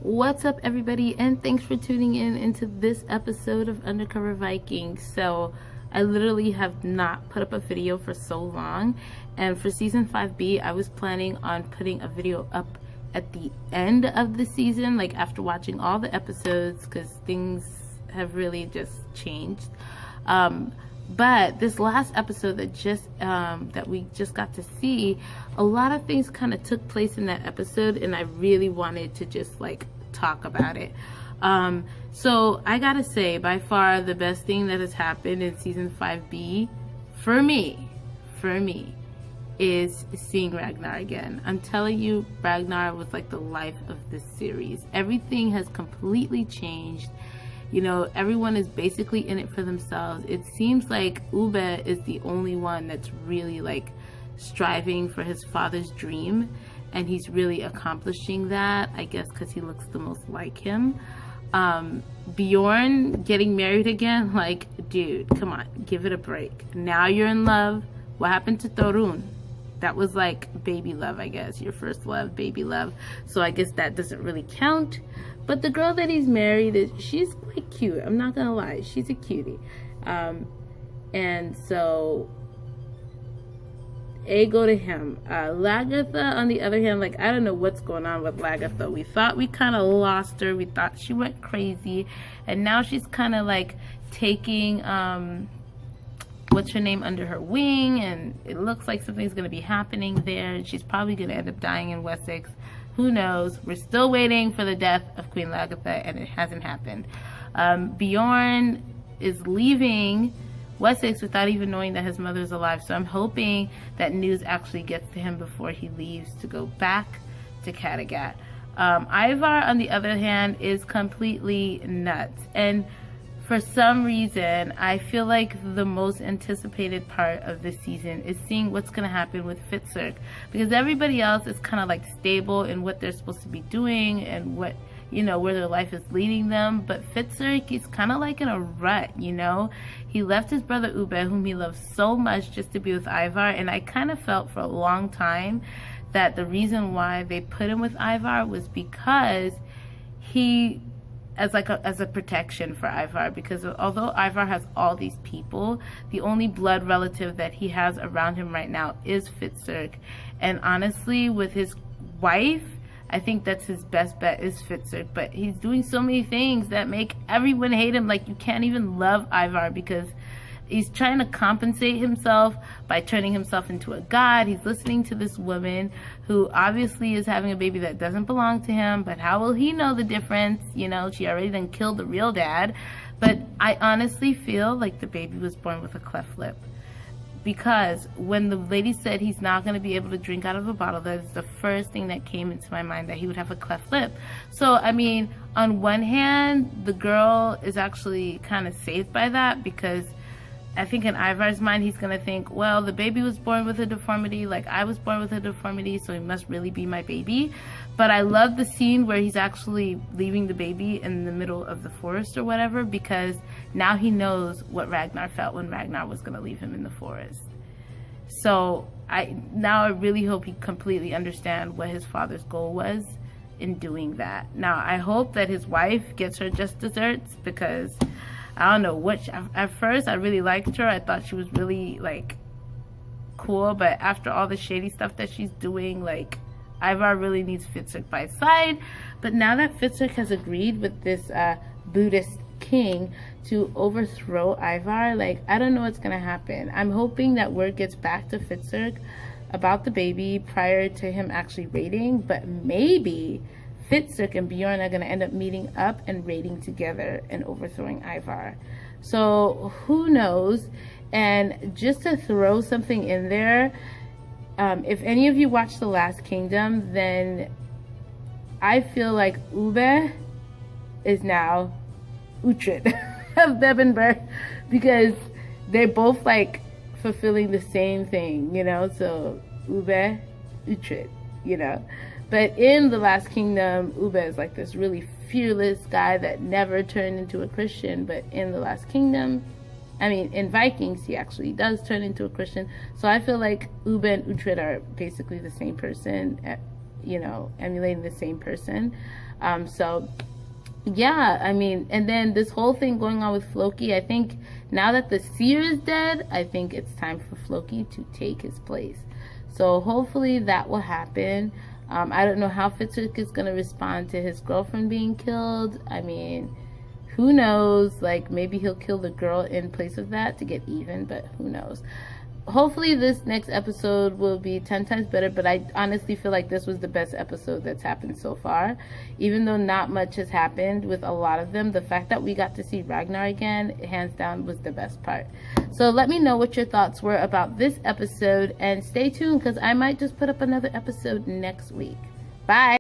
What's up, everybody, and thanks for tuning in into this episode of Undercover Vikings. So I literally have not put up a video for so long, and for season 5B I was planning on putting a video up at the end of the season, like after watching all the episodes, because things have really just changed. But this last episode that we just got to see, a lot of things kind of took place in that episode, and I really wanted to just like talk about it. So I gotta say, by far the best thing that has happened in season 5B for me is seeing Ragnar again. I'm telling you, Ragnar was like the life of this series. Everything has completely changed. You know, everyone is basically in it for themselves. It seems like Ube is the only one that's really like striving for his father's dream, and he's really accomplishing that, I guess because he looks the most like him. Bjorn getting married again, like, dude, come on, give it a break. Now you're in love. What happened to Torun? That was like baby love, I guess. Your first love, baby love. So I guess that doesn't really count. But the girl that he's married, she's quite cute. I'm not gonna lie, she's a cutie. And so go to him. Lagertha, on the other hand, like, I don't know what's going on with Lagertha. We thought we kind of lost her. We thought she went crazy, and now she's kind of like taking what's her name under her wing, and it looks like something's going to be happening there, and she's probably going to end up dying in Wessex. Who knows? We're still waiting for the death of Queen Lagertha, and it hasn't happened. Bjorn is leaving Wessex without even knowing that his mother's alive, so I'm hoping that news actually gets to him before he leaves to go back to Kattegat. Ivar, on the other hand, is completely nuts, and for some reason I feel like the most anticipated part of this season is seeing what's going to happen with Fitzurk, because everybody else is kind of like stable in what they're supposed to be doing and what, you know, where their life is leading them. But Fitzurk is kind of like in a rut, you know. He left his brother Ube, whom he loves so much, just to be with Ivar, and I kind of felt for a long time that the reason why they put him with Ivar was because he, as a protection for Ivar, because although Ivar has all these people, the only blood relative that he has around him right now is Fitzurk. And honestly, with his wife, I think that's his best bet is Fitzurk. But he's doing so many things that make everyone hate him. Like, you can't even love Ivar because he's trying to compensate himself by turning himself into a god. He's listening to this woman who obviously is having a baby that doesn't belong to him, but how will he know the difference? You know, she already then killed the real dad. But I honestly feel like the baby was born with a cleft lip, because when the lady said he's not going to be able to drink out of a bottle, that is the first thing that came into my mind, that he would have a cleft lip. So, I mean, on one hand, the girl is actually kind of saved by that, because I think in Ivar's mind, he's going to think, well, the baby was born with a deformity, like I was born with a deformity, so he must really be my baby. But I love the scene where he's actually leaving the baby in the middle of the forest or whatever, because now he knows what Ragnar felt when Ragnar was going to leave him in the forest. So I really hope he completely understands what his father's goal was in doing that. Now, I hope that his wife gets her just desserts, because I don't know which. At first, I really liked her. I thought she was really like cool, but after all the shady stuff that she's doing, like, Ivar really needs Fitzurk by his side. But now that Fitzurk has agreed with this Buddhist king to overthrow Ivar, like, I don't know what's gonna happen. I'm hoping that word gets back to Fitzurk about the baby prior to him actually raiding, but maybe Fitzurk and Bjorn are going to end up meeting up and raiding together and overthrowing Ivar. So who knows? And just to throw something in there, if any of you watch The Last Kingdom, then I feel like Ube is now Uhtred of Bebbanburg, because they're both like fulfilling the same thing, you know. So Ube, Uhtred, you know. But in The Last Kingdom, Ube is like this really fearless guy that never turned into a Christian. But in The Last Kingdom, I mean, in Vikings, he actually does turn into a Christian. So I feel like Ube and Uhtred are basically the same person, you know, emulating the same person. So yeah, I mean, and then this whole thing going on with Floki, I think now that the seer is dead, I think it's time for Floki to take his place. So hopefully that will happen. I don't know how Fitzwick is going to respond to his girlfriend being killed. I mean, who knows? Like, maybe he'll kill the girl in place of that to get even, but who knows? Hopefully this next episode will be 10 times better, but I honestly feel like this was the best episode that's happened so far. Even though not much has happened with a lot of them, the fact that we got to see Ragnar again, hands down, was the best part. So let me know what your thoughts were about this episode, and stay tuned because I might just put up another episode next week. Bye!